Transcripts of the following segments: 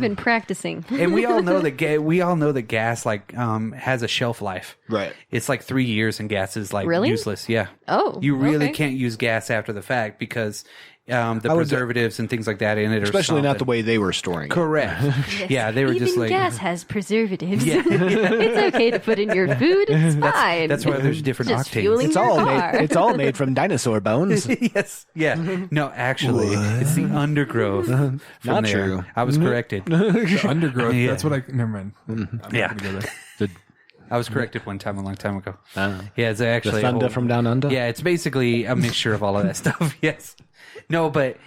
been practicing. And we all know that gas like has a shelf life. Right. It's like 3 years, and gas is like Really? useless. Yeah. Oh, You really okay. can't use gas after the fact because the preservatives and things like that in it are Especially not the something. way they were storing it. Correct. Yes. Yeah, they were Even just like gas has preservatives. Yeah. It's okay to put in your food. It's fine. That's why there's different Just octanes. fueling It's your all car. made. It's all made from dinosaur bones. Yes. Yeah. No, actually, it's the undergrowth. From Not there. true. I was corrected. The undergrowth. Yeah. That's what I. Never mind. I'm Yeah. not gonna go there. I was corrected one time a long time ago. Uh, Yeah, it's actually the thunder from down under. Yeah, it's basically a mixture of all of that stuff. Yes. No, but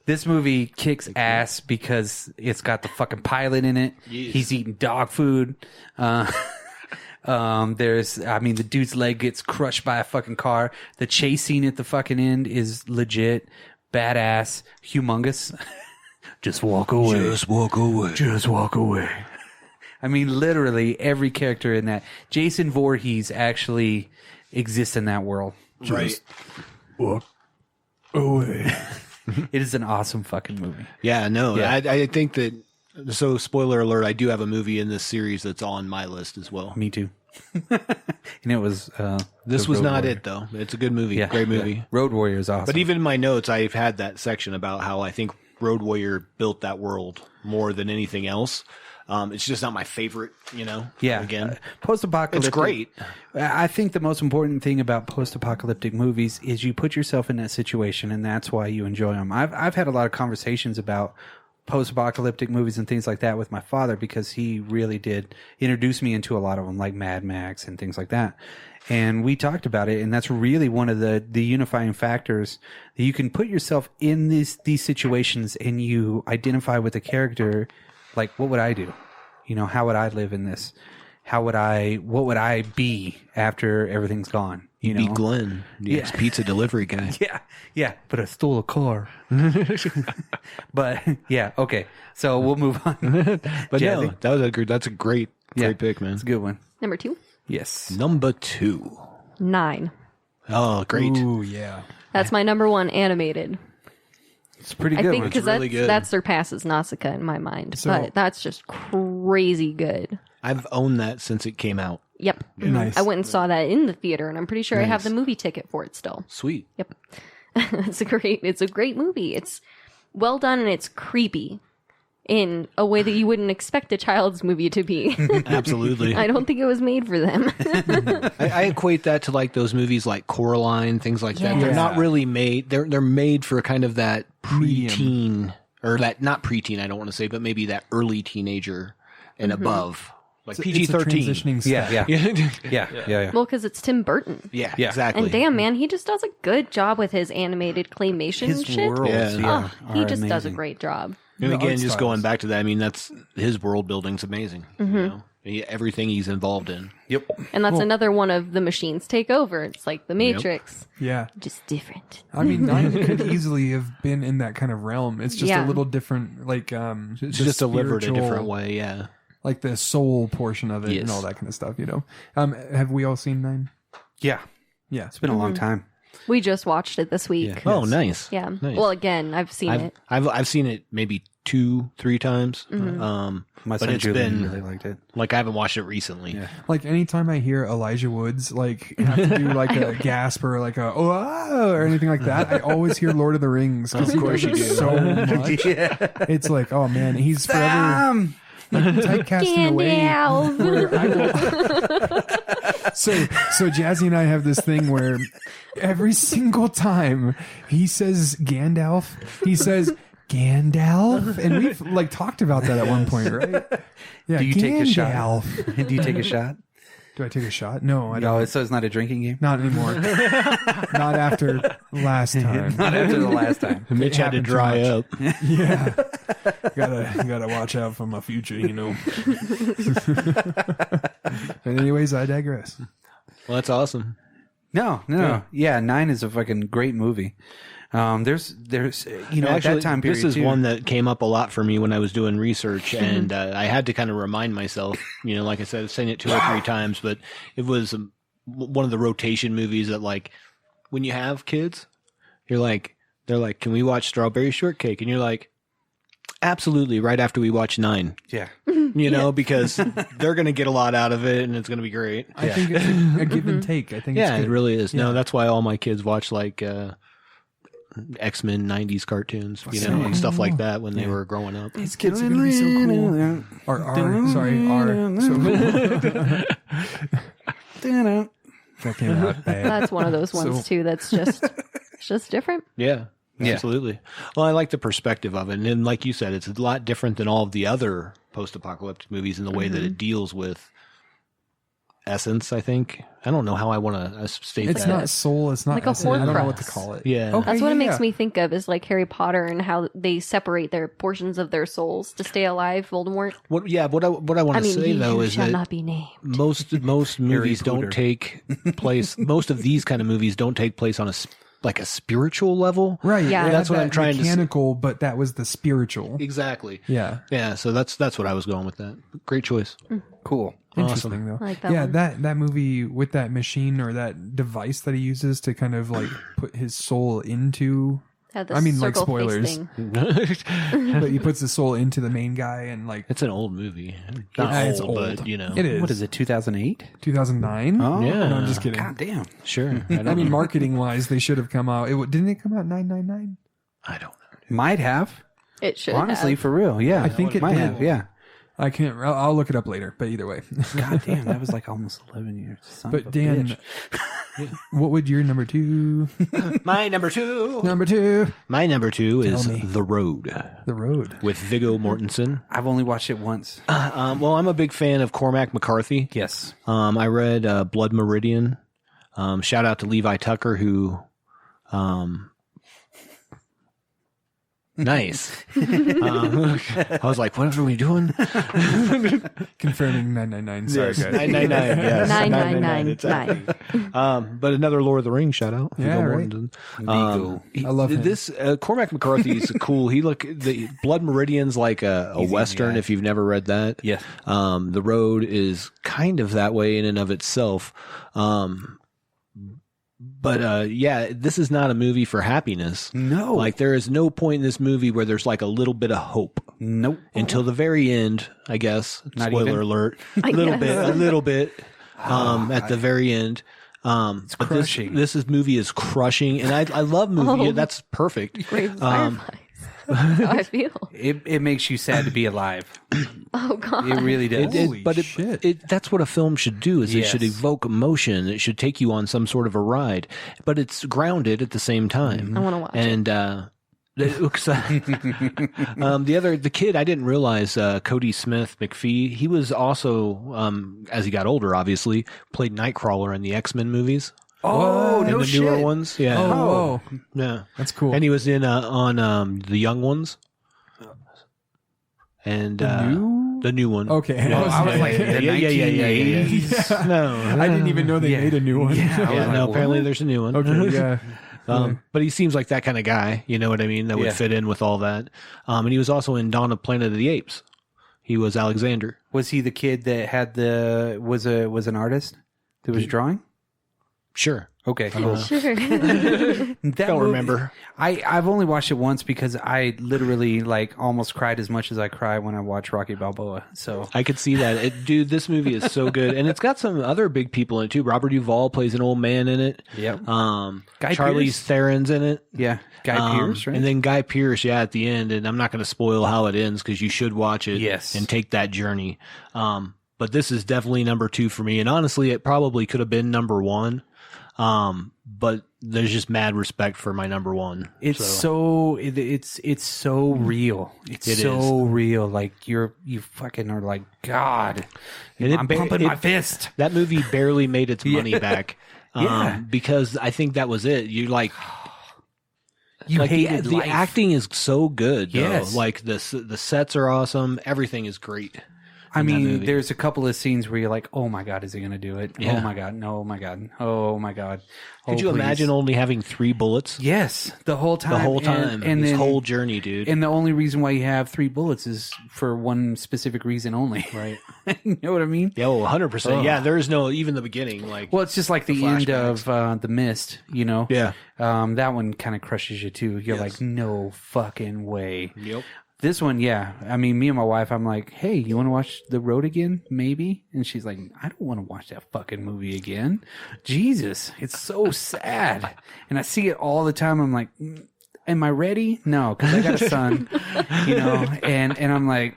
this movie kicks ass because it's got the fucking pilot in it. Yes. He's eating dog food. The dude's leg gets crushed by a fucking car. The chase scene at the fucking end is legit, badass, humongous. Just walk away. Just walk away. Just walk away. I mean, literally every character in that. Jason Voorhees actually exists in that world. Right. Walk away. It is an awesome fucking movie. Yeah, no, Yeah. I think that, so spoiler alert, I do have a movie in this series that's on my list as well. Me too. And it was... This The was Road not Warrior. it, though. It's a good movie. Yeah, Great movie. yeah. Road Warrior is awesome. But even in my notes, I've had that section about how I think Road Warrior built that world more than anything else. It's just not my favorite, yeah, again. post-apocalyptic. It's great. I think the most important thing about post-apocalyptic movies is you put yourself in that situation, and that's why you enjoy them. I've had a lot of conversations about post-apocalyptic movies and things like that with my father because he really did introduce me into a lot of them, like Mad Max and things like that. And we talked about it, and that's really one of the unifying factors that you can put yourself in these situations and you identify with the character. Like, what would I do? How would I live in this? What would I be after everything's gone? You'd be Glenn, the ex-pizza delivery guy. Yeah, but I stole a car. But yeah, okay. So we'll move on. But Jazzy? no, that's a great pick, man. It's a good one. Number 2, Yes. Number 2. 9. Oh, great. Ooh, yeah. That's my number 1 animated. It's a pretty I good think one. because really good. that surpasses Nausicaa in my mind. So- but that's just crazy good. I've owned that since it came out. Yep. Nice. I went and saw that in the theater, and I'm pretty sure I have Nice. the movie ticket for it still. Sweet. Yep. It's a great movie. It's well done and it's creepy in a way that you wouldn't expect a child's movie to be. Absolutely. I don't think it was made for them. I equate that to like those movies like Coraline, things like that. They're Yes. not really made. They're made for kind of that preteen or that not preteen. I don't want to say, but maybe that early teenager and above, like It's PG-13. a transitioning step. Yeah. Well, because it's Tim Burton. Yeah, Yeah. exactly. And damn, man, he just does a good job with his animated claymation His shit. worlds, Yeah. Oh, he are just does a amazing. great job. And The again, art just styles. going back to that, I mean, that's his world building's amazing. Everything he's involved in. Yep. And that's another one of the machines take over. It's like the Matrix, Yeah. just different. I mean, 9 could easily have been in that kind of realm. It's just Yeah. a little different, like It's the just delivered a spiritual- different way. Yeah. like the soul portion of it and Yes. all that kind of stuff. Have we all seen 9? Yeah. Yeah, It's been a long time. We just watched it this week. Yeah. Oh, nice. Yeah. Nice. Well, again, I've seen it. I've seen it maybe 2-3 times. My But son it's Julian been really liked it. like I haven't watched it recently. Yeah. like anytime I hear Elijah Woods like have to do like a gasp or like a or anything like that, I always hear Lord of the Rings. Of course you do. So much. It's like, oh man, he's forever typecasting away. Gandalf. Where I will... So Jazzy and I have this thing where every single time he says Gandalf, he says Gandalf, and we've like talked about that at one point, right? Yeah. Do you take a shot? Gandalf. Do you take a shot? Do I take a shot? No, I don't. No, so it's not a drinking game? Not anymore. Not after last time. Not after the last time. Mitch had to happened too dry much. up. Yeah. Gotta watch out for my future, But anyways, I digress. Well, that's awesome. No. Yeah, 9 is a fucking great movie. There's at that time period this is too. one that came up a lot for me when I was doing research, and I had to kind of remind myself. Like I said, I've seen it 2 or 3 times, but it was one of the rotation movies that, like, when you have kids, they're like, "Can we watch Strawberry Shortcake?" And you're like, Absolutely, right after we watch 9. Yeah. You know, because they're going to get a lot out of it, and it's going to be great. I think it's a give and take. I think Yeah, it's it good. really is. Yeah. No, that's why all my kids watch like X-Men 90s cartoons, you know, and stuff like that when they were growing up. These kids are gonna be so cool. That came out bad. That's one of those ones too. That's just it's just different. Yeah, absolutely. Well, I like the perspective of it. And then, like you said, it's a lot different than all of the other post-apocalyptic movies in the way that it deals with essence, I think. I don't know how I want to state It's that. not soul. It's not Like a essence. I don't know what to Horcrux. call it. Yeah. Okay, That's what it makes yeah. me think of is like Harry Potter and how they separate their portions of their souls to stay alive. Voldemort. What I want to say, he though, who is shall that not be named. most movies don't Potter. take place, most of these kind of movies don't take place on a spiritual level. Right. Yeah. it That's had what that I'm trying to say. mechanical, but that was the spiritual. Exactly. Yeah. Yeah, so that's what I was going with that. Great choice. Cool. Interesting though. I like that yeah, one. that movie with that machine or that device that he uses to kind of like put his soul into. Had the I mean, like, circle face spoilers. thing. But he puts his soul into the main guy and like It's an old movie. Not It's old, old. but you know. it is. What is it, 2008? 2009? Oh, Yeah. No, I'm just kidding. God damn. Sure. I mean, marketing wise, they should have come out. Didn't it come out 999? I don't know. Might have. It should Honestly, have. for real. Yeah. I think it might did. have. Yeah. I can't. I'll look it up later. But either way. God damn. That was like almost 11 years. Son of a But Dan, bitch. what would your number two? My number 2. Number two, My number 2 is me. The Road The Road. with Viggo Mortensen. I've only watched it once. Well, I'm a big fan of Cormac McCarthy. Yes. I read Blood Meridian. Shout out to Levi Tucker, who nice. I was like, what are we doing? Confirming 999. Sorry, guys. 999. Yes. 9999. But another Lord of the Rings shout out. Yeah, Viggo right. Mortensen. Viggo. I love him. This Cormac McCarthy is cool. The Blood Meridian's like a western. guy. If you've never read that, Yes. The Road is kind of that way in and of itself. But yeah, this is not a movie for happiness. No. Like there is no point in this movie where there's like a little bit of hope Nope. until the very end, I guess. Not Spoiler even? alert. A little bit. At the very end. It's But crushing. this movie is crushing, and I love movie. Oh. That's perfect. Brave Fireflies. That's how I feel. It makes you sad to be alive. Oh God. It really does. Holy shit. That's what a film should do. Is it should Yes. evoke emotion. It should take you on some sort of a ride, but it's grounded at the same time. I want to watch it. And the kid, I didn't realize Cody Smith McPhee. He was also as he got older, obviously played Nightcrawler in the X-Men movies. Oh, in no the shit. newer ones. Yeah, Oh, yeah. that's cool. And he was in on the young ones. And the new one. Okay. Yeah. I was like, the yeah. No, I didn't even know they Yeah. made a new one. Yeah. Yeah, no. Like, Apparently, what? there's a new one. Okay. Yeah. But he seems like that kind of guy. You know what I mean? That would Yeah. fit in with all that. And he was also in Dawn of Planet of the Apes. He was Alexander. Was he the kid that had was an artist that was drawing? Sure. Okay, cool. Sure. That Don't movie- remember. I've only watched it once because I literally like almost cried as much as I cry when I watch Rocky Balboa. So I could see that. Dude, this movie is so good. And it's got some other big people in it too. Robert Duvall plays an old man in it. Yep. Charlize Pierce? Theron's in it. yeah, Guy Pearce, right? And then Guy Pearce, yeah, at the end. And I'm not going to spoil how it ends because you should watch it Yes. and take that journey. But this is definitely number 2 for me. And honestly, it probably could have been number 1. But there's just mad respect for my number 1. It's it's so real. It's It so real. Like you fucking are like God. And I'm pumping my fist. That movie barely made its money back. Yeah. Because I think that was it. You like You like hated the life. acting is so good. Though. Yes. Like the sets are awesome. Everything is great. I in that mean, movie. there's a couple of scenes where you're like, "Oh my God, is he going to do it? Yeah. Oh my God, no, oh my God, oh my God." Could you please. imagine only having 3 bullets Yes, the whole time. the whole time? and this then, whole journey, dude. and the only reason why you have 3 bullets is for one specific reason only. right. You know what I mean? Yeah, 100%. Yeah, there is no even the beginning. Like, Well, it's just like the end of The Mist. You know, yeah. that one kind of crushes you too. You're Yes. like, no fucking way. Yep. This one, yeah. I mean, me and my wife, I'm like, hey, you want to watch The Road again? Maybe. And she's like, I don't want to watch that fucking movie again. Jesus, it's so sad. And I see it all the time. I'm like, am I ready? No, because I got a son, and I'm like,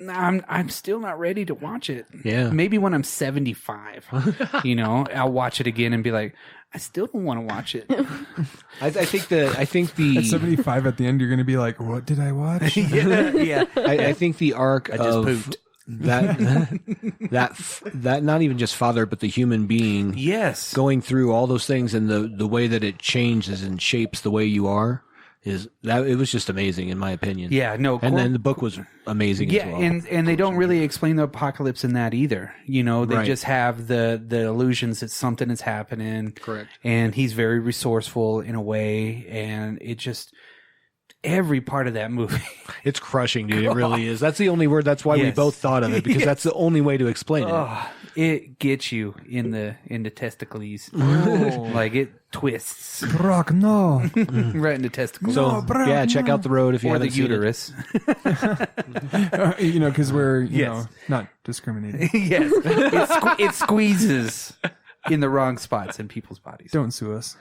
I'm still not ready to watch it. Yeah. Maybe when I'm 75, I'll watch it again and be like, I still don't want to watch it. I think the At 75 at the end, you're going to be like, what did I watch? yeah. I think the arc I just of pooped. that not even just father, but the human being. Yes. Going through all those things and the way that it changes and shapes the way you are. It was just amazing in my opinion. Yeah, no. And then the book was amazing as well. and they don't really explain the apocalypse in that either. They just have the illusions that something is happening. Correct. And he's very resourceful in a way, and it just every part of that movie. It's crushing, dude. It really is. That's the only word. That's why we both thought of it, because that's the only way to explain it. Oh, it gets you in the testicles. Like it twists Brock, no. right in the testicles. So check out The Road if you or haven't the seen uterus. Because we're, Yes. not discriminating. Yes. It squeezes in the wrong spots in people's bodies. Don't sue us.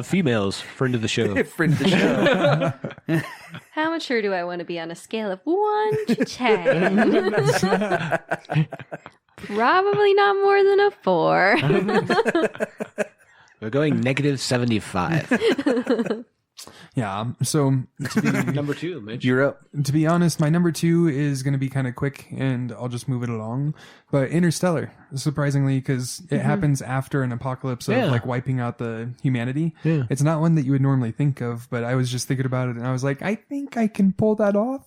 Females, friend of the show. Friend of the show. How mature do I want to be on a scale of 1 to 10? Probably not more than a 4. We're going -75. Yeah. So Number 2, Mitch. You're up. to be honest, my number 2 is going to be kind of quick, and I'll just move it along. But Interstellar, surprisingly, because it happens after an apocalypse of like wiping out the humanity. Yeah. It's not one that you would normally think of, but I was just thinking about it, and I was like, I think I can pull that off.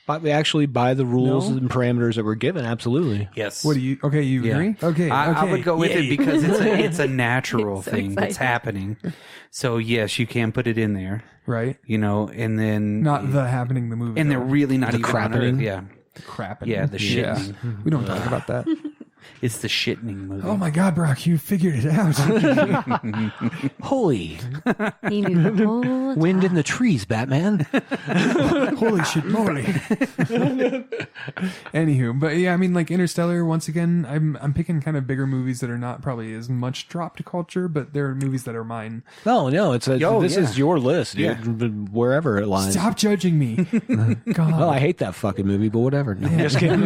But we actually, by the rules No? and parameters that were given, absolutely. Yes. What do you? Okay, you agree? Okay, I would go with it because it's a natural So thing that's excited. happening. So yes, you can put it in there, right. and then Not the happening, the movie. and though. they're really not The even on crappening? Earth. Yeah, crapping. Yeah, the shitting. We don't talk about that. it's the shitting movie. Oh my God, Brock, you figured it out. Holy He knew the whole wind in the trees, Batman. Holy shit, moly. Anywho, but yeah, I mean, like Interstellar. Once again, I'm picking kind of bigger movies that are not probably as much dropped culture, but they're movies that are mine. No, this yeah. is your list, dude. Wherever it lies. Stop judging me. God. Well, I hate that fucking movie, but whatever. No, I'm just kidding.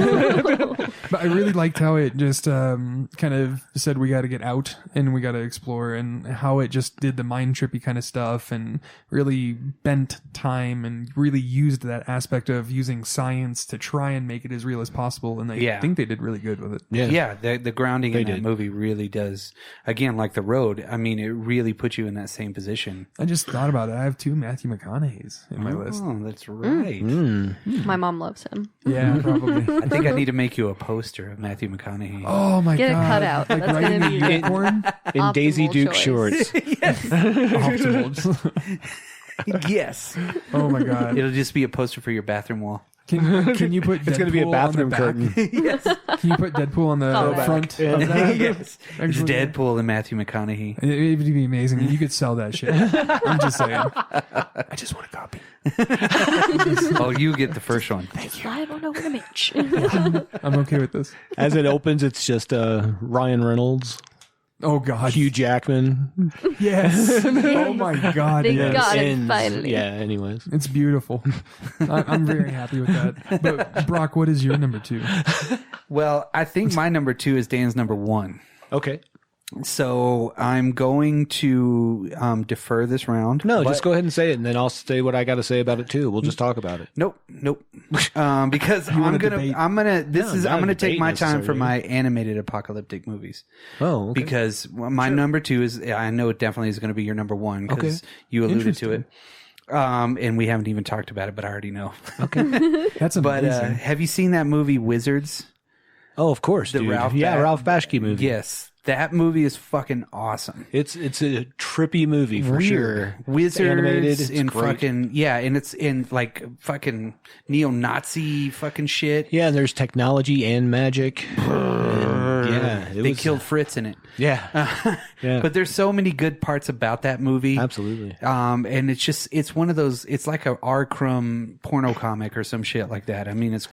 But I really liked how it just kind of said we got to get out and we got to explore, and how it just did the mind trippy kind of stuff and really bent time and really used that aspect of using science to try and make it as real as possible. And I think they did really good with it. Yeah, the grounding in that did. movie really does. Again, like The Road. I mean, it really puts you in that same position. I just thought about it. I have 2 Matthew McConaughey's in my list. Oh, that's right. My mom loves him. Yeah, probably. I think I need to make you a poster of Matthew McConaughey. Oh my Get God. it cut out. Like That's riding gonna the be unicorn. In Optimal Daisy Duke choice. shorts. Optimal. Yes. Oh my God. It'll just be a poster for your bathroom wall. Can you put Deadpool It's going to be a bathroom curtain. Can you put Deadpool on the Oh, back. front of that? Yes. It's Actually, Deadpool and Matthew McConaughey. It would be amazing. You could sell that shit. I'm just saying. I just want a copy. Oh, you get the first one. Slide on over to Mitch. I'm okay with this. As it opens, it's just Ryan Reynolds, Oh God. Hugh Jackman. Yes. Oh my God. They Yes. got it And- finally. Yeah, anyways. It's beautiful. I'm very happy with that. But Brock, what is your number 2? Well, I think my number 2 is Dan's number 1. Okay. So I'm going to defer this round. No, but- just go ahead and say it, and then I'll say what I got to say about it too. We'll just talk about it. Nope. Because I'm wanna gonna debate? I'm gonna not a take debate my time for necessarily. my animated apocalyptic movies. Oh, okay. Because my number 2 is, I know it definitely is going to be your number 1 because Okay. you alluded to it. And we haven't even talked about it, but I already know. That's But amazing. have you seen that movie Wizards? Oh, of course, dude. Ralph Bashki movie. Yes. That movie is fucking awesome. It's a trippy movie for sure. Wizards It's animated. It's in great. fucking and it's in like fucking neo-Nazi fucking shit. Yeah, there's technology and magic. And Yeah, it they was- killed Fritz in it. Yeah. Yeah. But there's so many good parts about that movie. Absolutely. And it's one of those, it's like a R. Crumb porno comic or some shit like that. I mean, it's